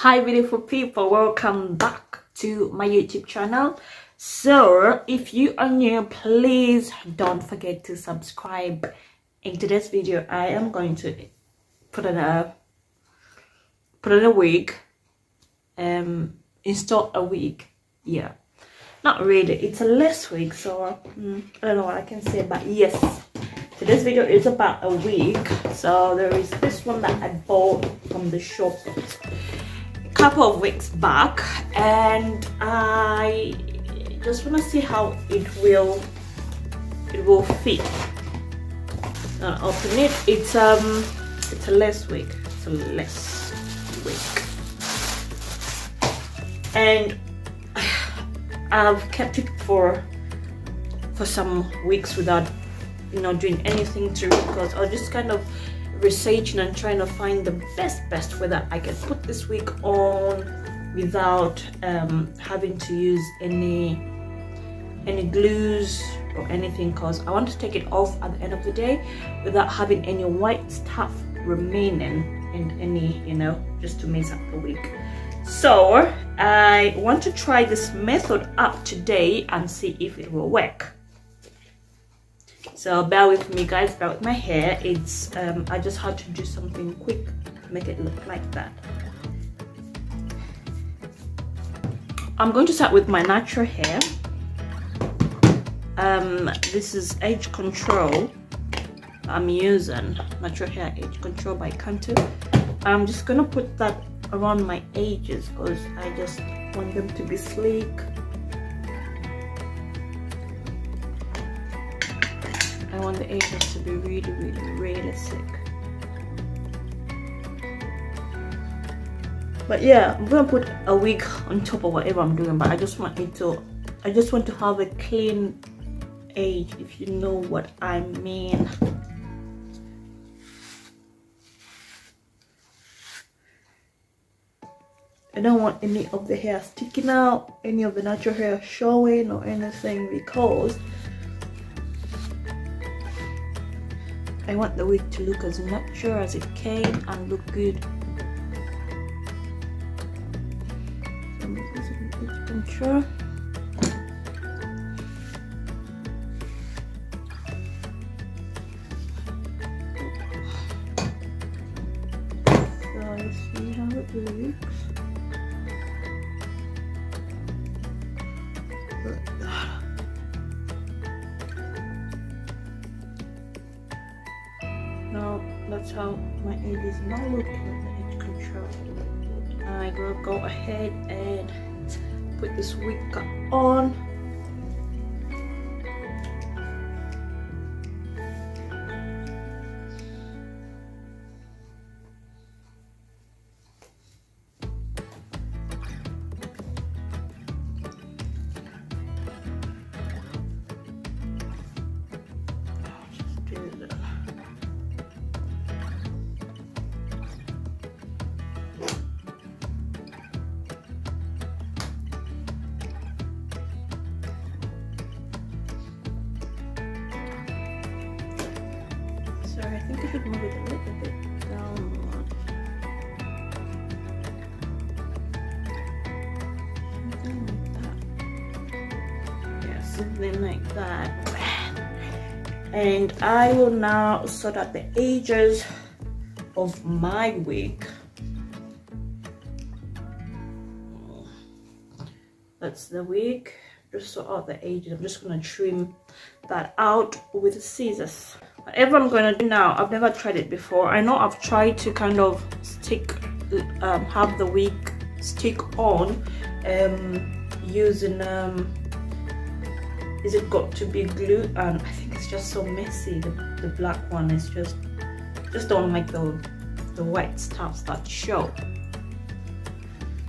Hi beautiful people, welcome back to my YouTube channel. So if you are new, please don't forget to subscribe. In today's video I am going to put in a wig, install a wig. Yeah, not really, it's a lace wig, so I don't know what I can say, but yes, today's video is about a wig. So there is this one that I bought from the shop a couple of weeks back, and I just want to see how it will fit. Open it. It's a lace wig. It's a lace wig, and I've kept it for some weeks without doing anything to it, because I was just kind of researching and trying to find the best way that I can put this wig on without having to use any glues or anything, because I want to take it off at the end of the day without having any white stuff remaining and any just to mess up the wig. So I want to try this method up today and see if it will work. So bear with me guys, bear with my hair. It's I just had to do something quick to make it look like that. I'm going to start with my natural hair. This is Age Control. I'm using natural hair Age Control by Kanto. I'm just gonna put that around my edges because I just want them to be sleek. I want the edges to be really thick. But yeah, I'm gonna put a wig on top of whatever I'm doing, but I just want to have a clean edge, if you know what I mean. I don't want any of the hair sticking out, any of the natural hair showing or anything, because I want the wig to look as natural as it can and look good. Control. So let's see how it looks. Now that's how my edge is now looking with the Edge Control. I will go ahead and put this wig on. Sorry, I think I should move it a little bit down. Something like that. Yeah, something like that. And I will now sort out the edges of my wig. That's the wig. Just sort out the edges. I'm just gonna trim that out with scissors. Whatever I'm gonna do now, I've never tried it before. I know I've tried to kind of have the wig stick on using is it got to be glue, and I think it's just so messy. The black one is just don't make the white stuff start to show.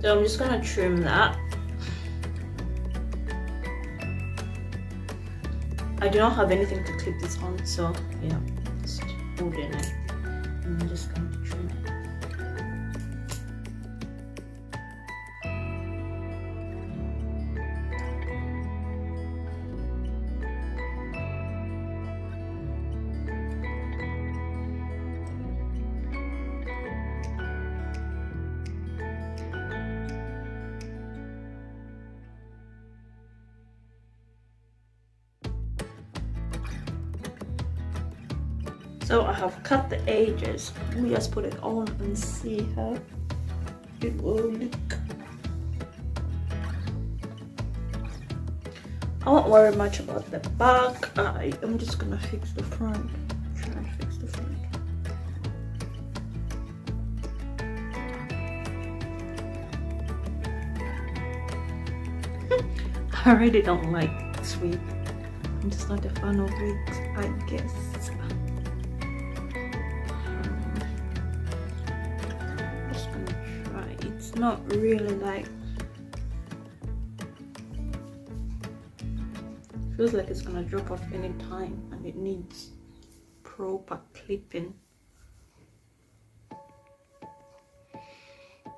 So I'm just gonna trim that. I do not have anything to clip this on, so yeah, just holding it, and I'm just going to trim it. So I have cut the edges. Let me just put it on and see how it will look. I won't worry much about the back. I'm just gonna fix the front. Try and fix the front. I really don't like this wig. I'm just not a fan of wigs, I guess. I'm just gonna try. It's not really like, feels like it's gonna drop off any time, and it needs proper clipping.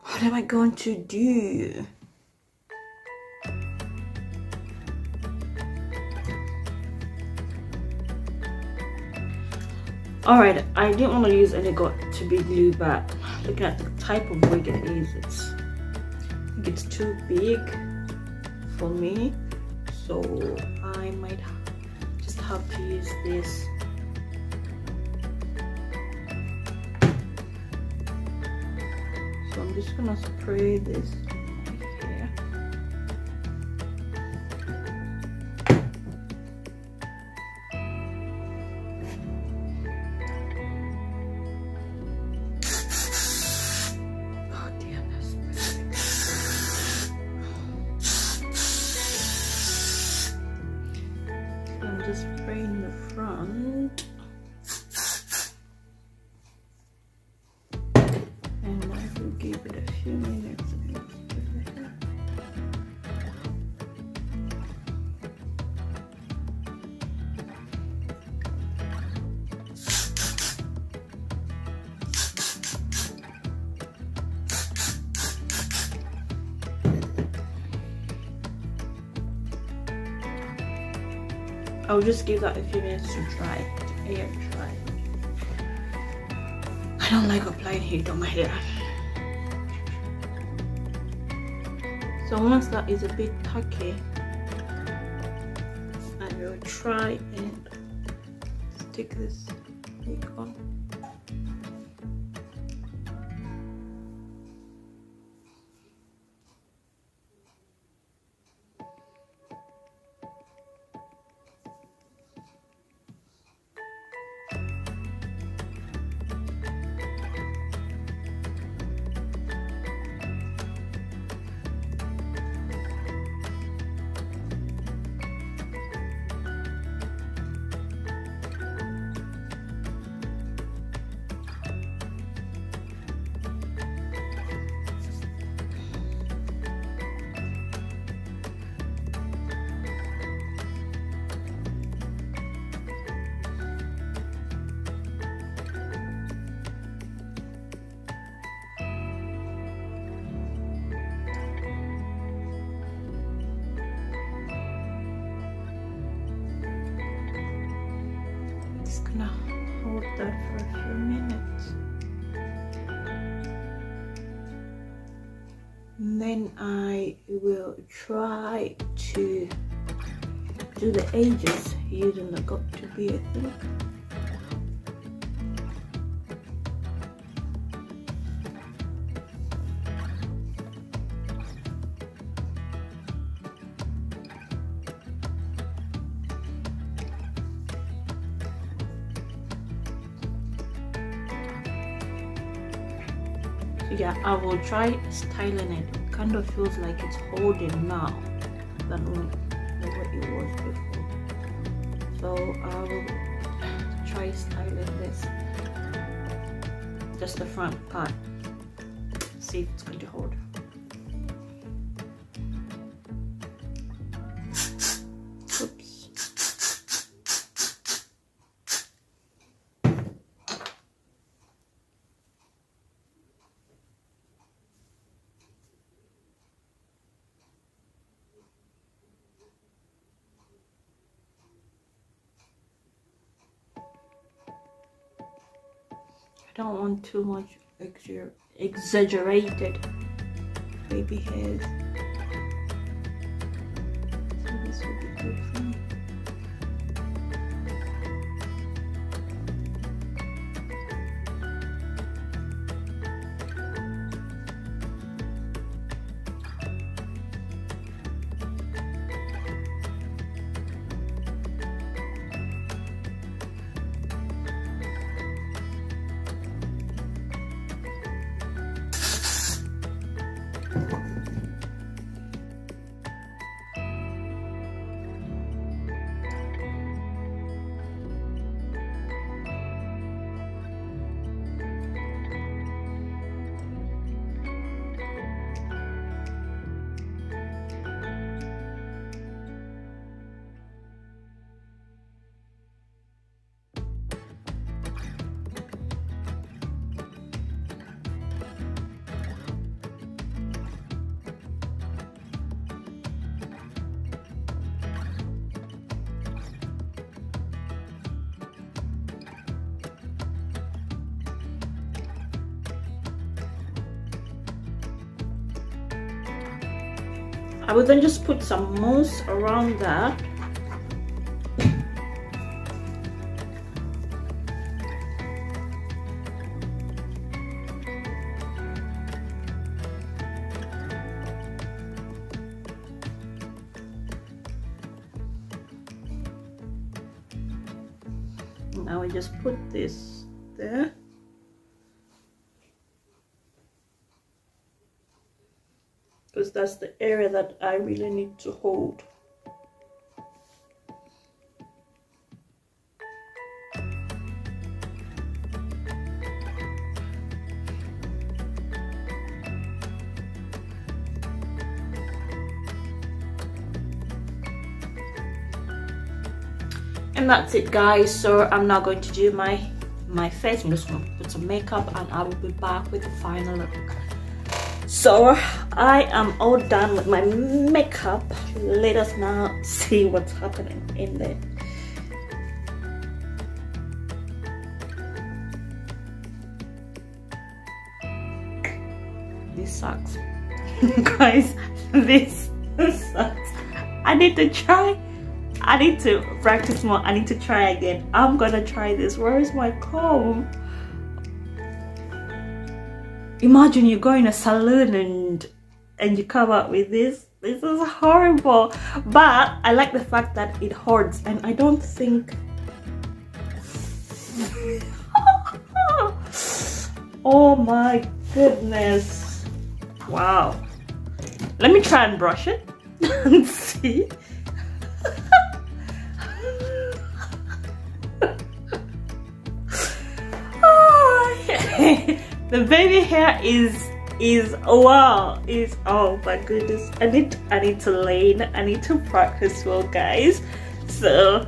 What am I going to do? Alright, I didn't want to use any got-to-be glue, but looking at the type of wig it is, I think it's too big for me, so I might just have to use this. So I'm just gonna spray this right here. Just spraying the front, and I will give it a few minutes. I'll just give that a few minutes to dry, to air dry. I don't like applying heat on my hair. So once that is a bit tacky, I will try and stick this wig on. Just gonna hold that for a few minutes, and then I will try to do the edges using the got-to-be, I think. Yeah, I will try styling it. It kind of feels like it's holding now than what it was before. So I will try styling this, just the front part, see if it's going to hold. Oops. I don't want too much exaggerated baby hairs. So this will be good for me. I will then just put some mousse around that. Now I just put this there. Because that's the area that I really need to hold. And that's it, guys. So I'm now going to do my face. I'm just going to put some makeup and I will be back with the final look. So I am all done with my makeup. Let us now see what's happening in there. This sucks. Guys, this sucks. I need to try. I need to practice more. I need to try again. I'm gonna try this. Where is my comb? Imagine you go in a salon and you come out with this. This is horrible. But I like the fact that it holds, and I don't think oh my goodness. Wow. Let me try and brush it and see. The baby hair is wow, is, oh my goodness. I need to learn. I need to practice well, guys. So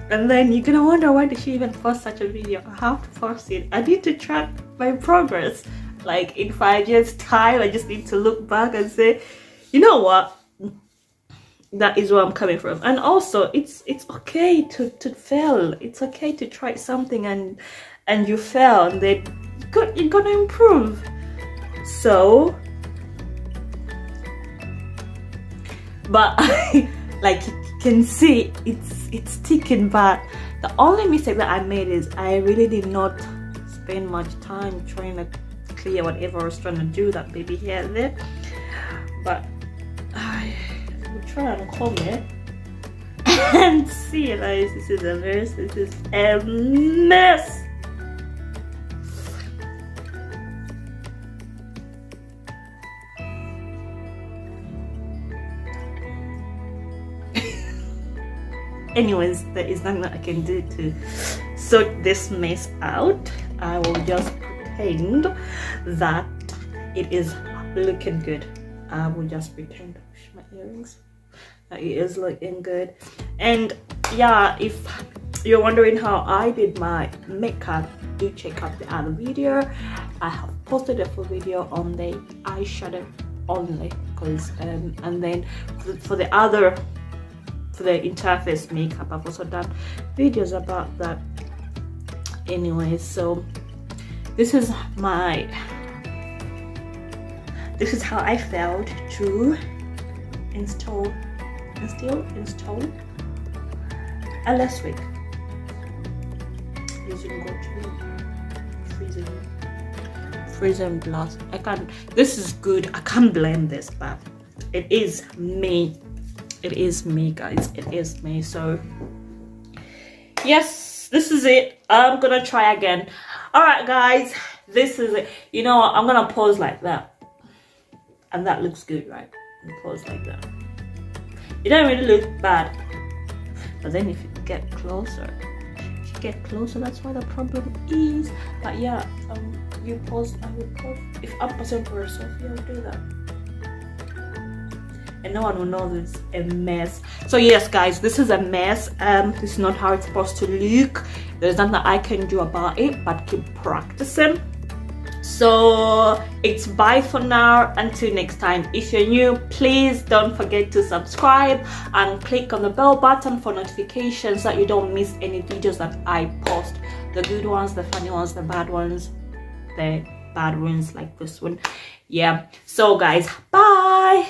and then you're gonna wonder, why did she even post such a video? I have to post it. I need to track my progress. Like in 5 years time, I just need to look back and say, you know what, that is where I'm coming from. And also it's okay to fail. It's okay to try something and you fail, and then you're gonna improve. So but like you can see, it's sticking. But the only mistake that I made is I really did not spend much time trying to clear whatever I was trying to do, that baby hair there. But I will try and comb it and see, guys. This is a mess. This is a mess. Anyways, there is nothing that I can do to sort this mess out. I will just pretend that it is looking good. I will just pretend. My earrings, that it is looking good. And yeah, if you're wondering how I did my makeup, do check out the other video. I have posted a full video on the eyeshadow only, because and then for the interface makeup, I've also done videos about that anyway. So this is how I felt to install a lace wig using gold freezing glass. This is good. I can't blame this, but it is me. It is me, guys. It is me. So yes, this is it. I'm gonna try again. All right, guys, this is it. You know what, I'm gonna pause like that, and that looks good, right? Pause like that. It don't really look bad, but then if you get closer, that's where the problem is. But yeah, you pause, I will pause. If I'm pausing for a selfie, I'll do that, and no one will know this is a mess. So yes, guys, this is a mess. This is not how it's supposed to look. There's nothing that I can do about it but keep practicing. So it's bye for now. Until next time. If you're new, please don't forget to subscribe and click on the bell button for notifications so that you don't miss any videos that I post. The good ones, the funny ones, the bad ones, the bad ones like this one. Yeah, so guys, bye.